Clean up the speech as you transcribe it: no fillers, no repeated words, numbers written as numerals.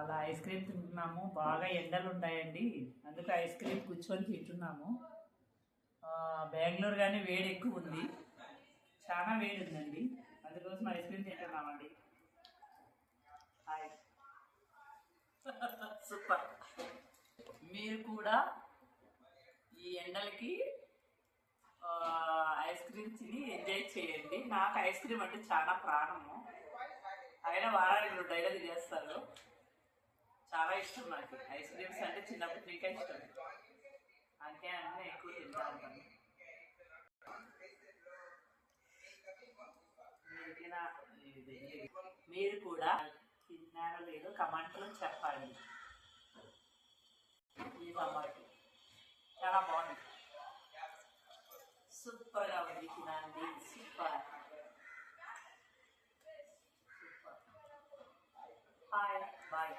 అలా ice cream తింటున్నాము. బాగా ఎండలు ఉంటాయండి, అందుకే ఐస్ క్రీమ్ కూర్చొని తింటున్నాము. బెంగళూరు కానీ వేడి ఎక్కువ ఉంది, చాలా వేడి ఉందండి, అందుకోసం ఐస్ క్రీమ్ తింటున్నామండి. Hi super. మీరు కూడా ఈ ఎండలకి ఐస్ క్రీమ్ తిని ఎంజాయ్ చేయండి. నాకు ఐస్ క్రీమ్ అంటే చాలా ప్రాణము, అయినా వారానికి 2 డైలు తినేస్తాను. చాలా ఇష్టం నాకు ఐస్ క్రీమ్స్ అంటే, చిన్నప్పటి నీకే ఇష్టం, అందుకే అన్నీ ఎక్కువ తింటా ఉంటాను. మీరు కూడా తిన్నారో లేదో కమెంట్లో చెప్పండి. ఈ సమ్మర్కి చాలా బాగుంది, సూపర్గా ఉంది. తినండి, సూపర్ సూపర్. Hi bye.